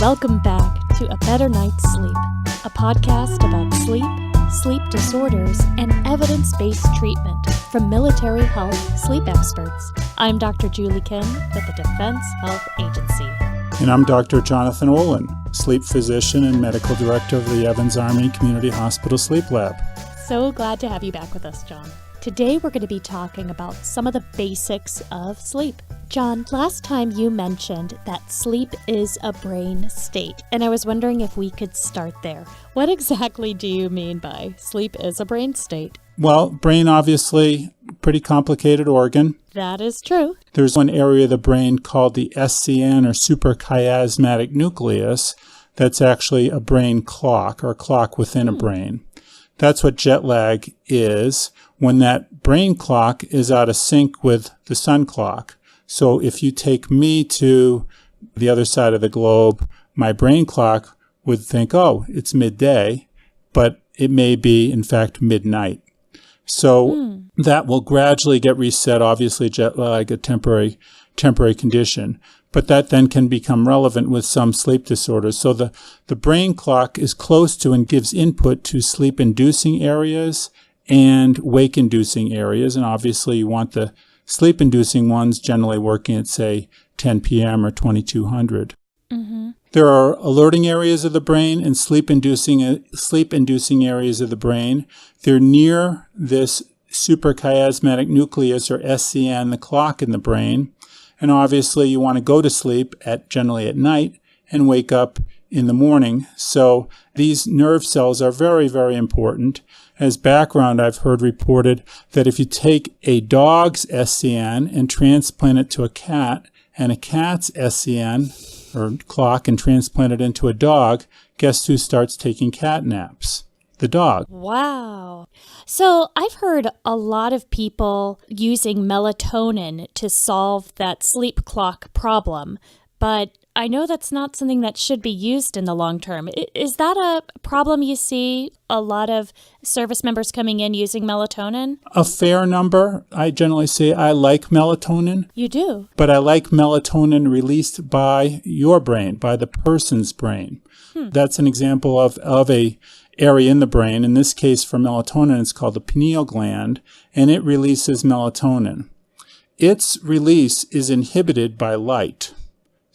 Welcome back to A Better Night's Sleep, a podcast about sleep, sleep disorders, and evidence-based treatment from military health sleep experts. I'm Dr. Julie Kim with the Defense Health Agency. And I'm Dr. Jonathan Olin, sleep physician and medical director of the Evans Army Community Hospital Sleep Lab. So glad to have you back with us, John. Today we're going to be talking about some of the basics of sleep. John, last time you mentioned that sleep is a brain state, and I was wondering if we could start there. What exactly do you mean by sleep is a brain state? Well, brain obviously pretty complicated organ. That is true. There's one area of the brain called the SCN or suprachiasmatic nucleus that's actually a brain clock or a clock within a brain. That's what jet lag is when that brain clock is out of sync with the sun clock. So if you take me to the other side of the globe, my brain clock would think, oh, it's midday, but it may be, in fact, midnight. So that will gradually get reset. Obviously, jet lag, a temporary condition. But that then can become relevant with some sleep disorders. So the brain clock is close to and gives input to sleep-inducing areas and wake-inducing areas. And obviously, you want the sleep-inducing ones generally working at, say, 10 p.m. or 2200. There are alerting areas of the brain and sleep-inducing areas of the brain. They're near this suprachiasmatic nucleus, or SCN, the clock in the brain. And obviously, you want to go to sleep generally at night and wake up in the morning. So these nerve cells are very, very important. As background, I've heard reported that if you take a dog's SCN and transplant it to a cat, and a cat's SCN or clock and transplant it into a dog, guess who starts taking cat naps? The dog. Wow. So I've heard a lot of people using melatonin to solve that sleep clock problem, but I know that's not something that should be used in the long term. Is that a problem you see a lot of service members coming in using melatonin? A fair number. I generally say I like melatonin. You do? But I like melatonin released by your brain, by the person's brain. That's an example of a area in the brain. In this case, for melatonin, it's called the pineal gland, and it releases melatonin. Its release is inhibited by light.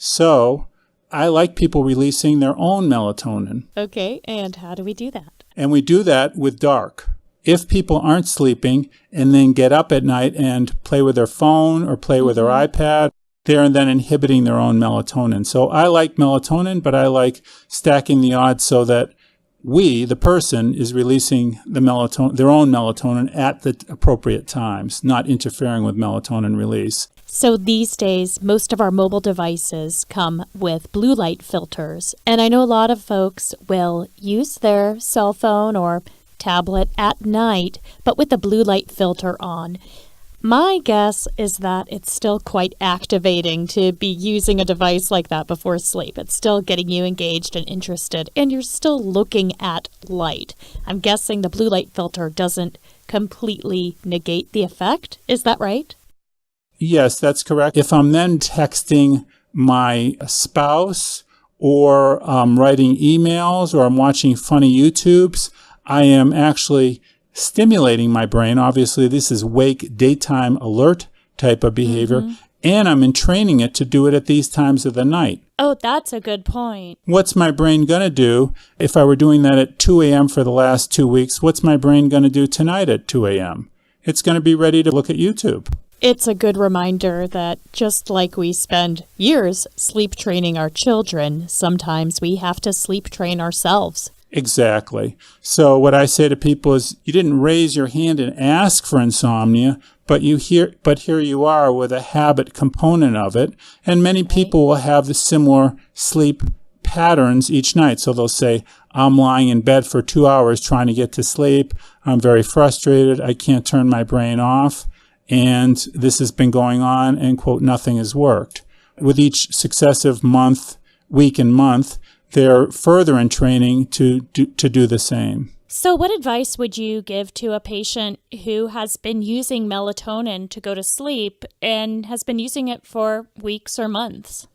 So I like people releasing their own melatonin. Okay, and how do we do that? And we do that with dark. If people aren't sleeping and then get up at night and play with their phone or play with their iPad, they're then inhibiting their own melatonin. So I like melatonin, but I like stacking the odds so that the person, is releasing their own melatonin at the appropriate times, not interfering with melatonin release. So these days, most of our mobile devices come with blue light filters. And I know a lot of folks will use their cell phone or tablet at night, but with the blue light filter on. My guess is that it's still quite activating to be using a device like that before sleep. It's still getting you engaged and interested, and you're still looking at light. I'm guessing the blue light filter doesn't completely negate the effect. Is that right? Yes, that's correct. If I'm then texting my spouse or writing emails or I'm watching funny YouTubes, I am actually stimulating my brain. Obviously, this is wake, daytime alert type of behavior, and I'm entraining it to do it at these times of the night. Oh, that's a good point. What's my brain going to do if I were doing that at 2 a.m. for the last 2 weeks? What's my brain going to do tonight at 2 a.m.? It's going to be ready to look at YouTube. It's a good reminder that just like we spend years sleep training our children, sometimes we have to sleep train ourselves. Exactly. So what I say to people is, you didn't raise your hand and ask for insomnia, but here you are with a habit component of it. And many people will have the similar sleep patterns each night. So they'll say, I'm lying in bed for 2 hours trying to get to sleep. I'm very frustrated. I can't turn my brain off. And this has been going on, and, quote, nothing has worked. With each successive week and month, they're further in training to do the same. So what advice would you give to a patient who has been using melatonin to go to sleep and has been using it for weeks or months?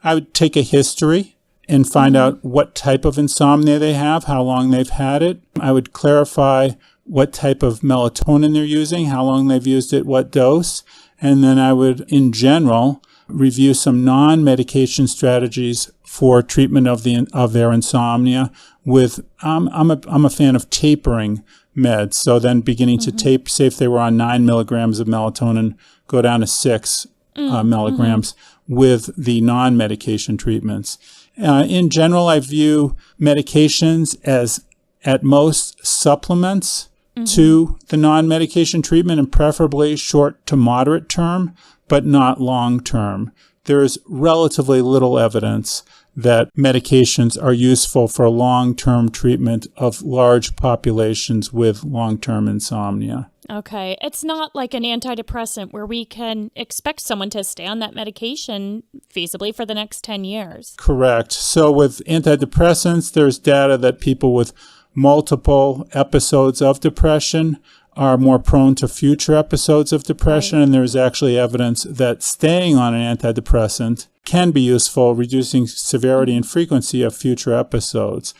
I would take a history and find out what type of insomnia they have, how long they've had it. I would clarify what type of melatonin they're using, how long they've used it, what dose. And then I would, in general, review some non-medication strategies for treatment of their insomnia with, I'm a fan of tapering meds. So then beginning to tape, say if they were on 9 milligrams of melatonin, go down to 6 milligrams with the non-medication treatments. In general, I view medications as at most supplements to the non-medication treatment, and preferably short to moderate term, but not long term. There is relatively little evidence that medications are useful for long-term treatment of large populations with long-term insomnia. Okay. It's not like an antidepressant where we can expect someone to stay on that medication feasibly for the next 10 years. Correct. So with antidepressants, there's data that people with multiple episodes of depression are more prone to future episodes of depression, and there's actually evidence that staying on an antidepressant can be useful, reducing severity and frequency of future episodes.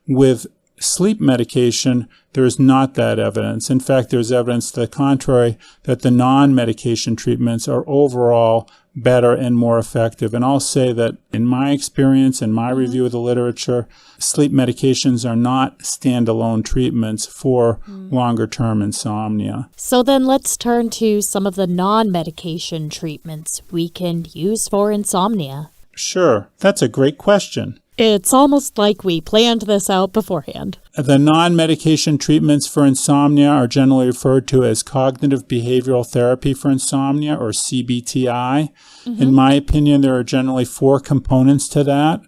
With sleep medication, there is not that evidence. In fact, there's evidence to the contrary, that the non-medication treatments are overall better and more effective. And I'll say that in my experience and my review of the literature, sleep medications are not standalone treatments for longer-term insomnia. So then let's turn to some of the non-medication treatments we can use for insomnia. Sure, that's a great question. It's almost like we planned this out beforehand. The non-medication treatments for insomnia are generally referred to as cognitive behavioral therapy for insomnia, or CBTI. In my opinion, there are generally 4 components to that.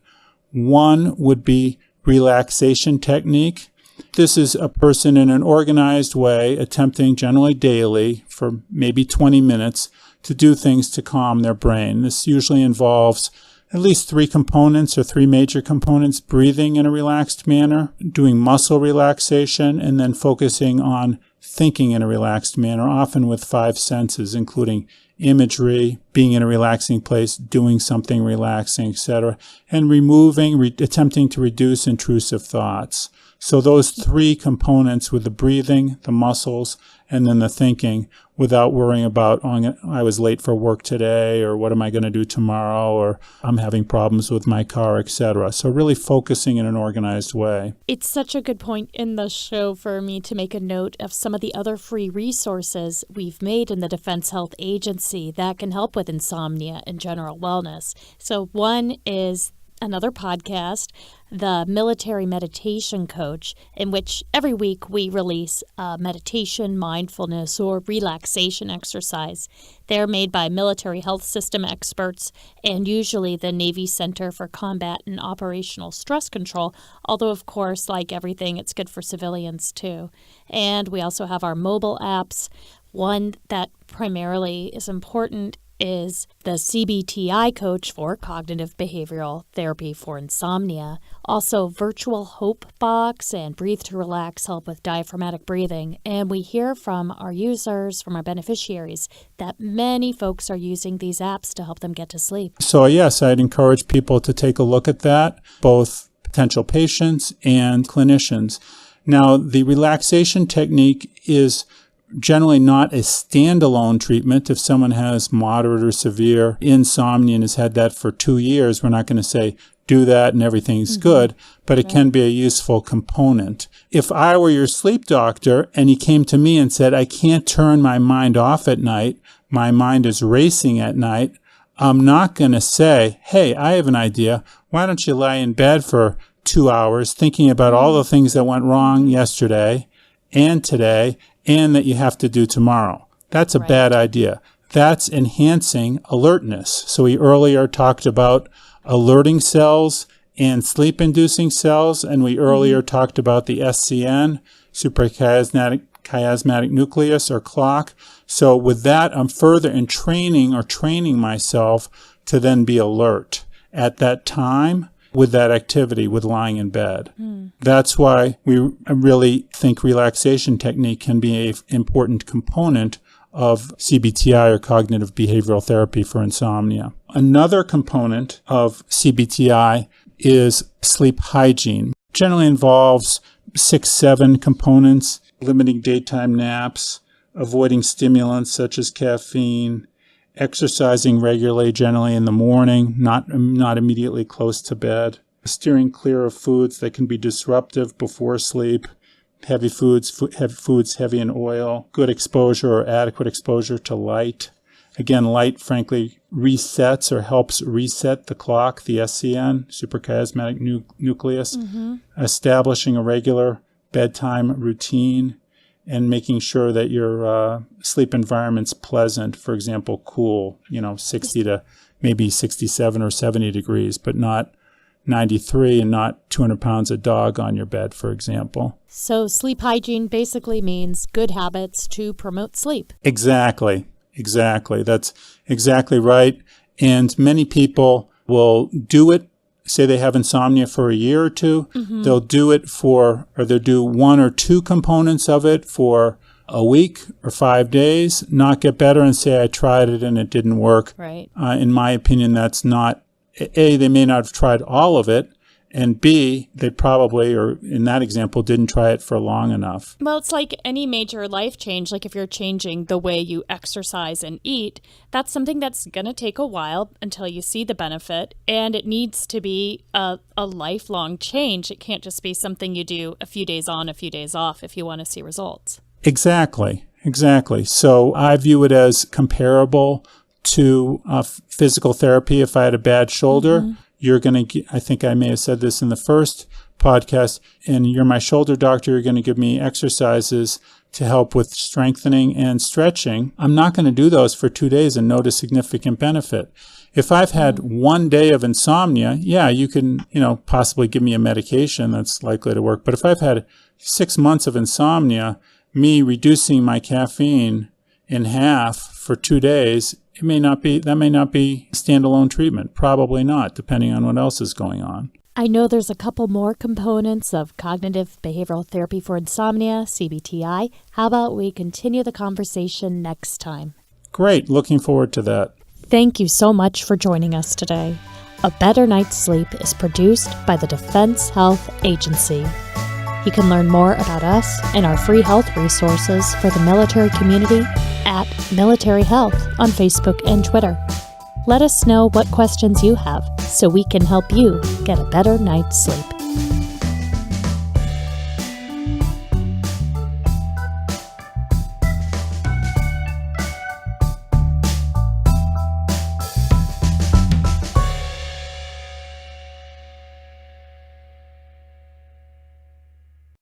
One would be relaxation technique. This is a person in an organized way attempting, generally daily, for maybe 20 minutes, to do things to calm their brain. This usually involves at least 3 components or 3 major components: breathing in a relaxed manner, doing muscle relaxation, and then focusing on thinking in a relaxed manner, often with 5 senses, including imagery, being in a relaxing place, doing something relaxing, etc., and attempting to reduce intrusive thoughts. So those 3 components, with the breathing, the muscles, and then the thinking, without worrying about, oh, I was late for work today, or what am I going to do tomorrow, or I'm having problems with my car, etc. So really focusing in an organized way. It's such a good point in the show for me to make a note of some of the other free resources we've made in the Defense Health Agency that can help with insomnia and general wellness. So one is another podcast, the Military Meditation Coach, in which every week we release a meditation, mindfulness, or relaxation exercise. They're made by military health system experts and usually the Navy Center for Combat and Operational Stress Control, although, of course, like everything, it's good for civilians too. And we also have our mobile apps. One that primarily is important is the CBTI Coach for Cognitive Behavioral Therapy for Insomnia. Also, Virtual Hope Box and Breathe to Relax help with diaphragmatic breathing. And we hear from our users, from our beneficiaries, that many folks are using these apps to help them get to sleep. So yes, I'd encourage people to take a look at that, both potential patients and clinicians. Now, the relaxation technique is generally not a standalone treatment. If someone has moderate or severe insomnia and has had that for 2 years, we're not going to say, do that and everything's good, but it can be a useful component. If I were your sleep doctor and you came to me and said, I can't turn my mind off at night, my mind is racing at night, I'm not going to say, hey, I have an idea. Why don't you lie in bed for 2 hours thinking about all the things that went wrong yesterday and today and that you have to do tomorrow. That's a bad idea. That's enhancing alertness. So we earlier talked about alerting cells and sleep-inducing cells, and we earlier talked about the SCN, suprachiasmatic nucleus, or clock. So with that, I'm further in training myself to then be alert at that time with that activity, with lying in bed. That's why we really think relaxation technique can be an important component of CBTI, or cognitive behavioral therapy for insomnia. Another component of CBTI is sleep hygiene. Generally involves 6-7 components: limiting daytime naps, avoiding stimulants such as caffeine, exercising regularly, generally in the morning, not immediately close to bed, steering clear of foods that can be disruptive before sleep, heavy foods heavy in oil, good exposure or adequate exposure to light. Again, light, frankly, resets or helps reset the clock, the SCN, suprachiasmatic nucleus, establishing a regular bedtime routine, and making sure that your sleep environment's pleasant, for example, cool, 60 to maybe 67 or 70 degrees, but not 93 and not 200 pounds of dog on your bed, for example. So sleep hygiene basically means good habits to promote sleep. Exactly. That's exactly right. And many people will do it, say they have insomnia for a year or two. They'll do it they'll do 1 or 2 components of it for a week or 5 days, not get better, and say, I tried it and it didn't work. Right. In my opinion, that's not, A, they may not have tried all of it, and B, they probably, or in that example, didn't try it for long enough. Well, it's like any major life change, like if you're changing the way you exercise and eat, that's something that's going to take a while until you see the benefit, and it needs to be a lifelong change. It can't just be something you do a few days on, a few days off if you want to see results. Exactly. So I view it as comparable to physical therapy. If I had a bad shoulder, you're going to, I think I may have said this in the first podcast, and you're my shoulder doctor, you're going to give me exercises to help with strengthening and stretching. I'm not going to do those for 2 days and notice significant benefit. If I've had 1 day of insomnia, yeah, you can, possibly give me a medication that's likely to work. But if I've had 6 months of insomnia, me reducing my caffeine in half for 2 days, that may not be standalone treatment. Probably not, depending on what else is going on. I know there's a couple more components of cognitive behavioral therapy for insomnia, CBTI. How about we continue the conversation next time? Great. Looking forward to that. Thank you so much for joining us today. A Better Night's Sleep is produced by the Defense Health Agency. You can learn more about us and our free health resources for the military community at Military Health on Facebook and Twitter. Let us know what questions you have so we can help you get a better night's sleep.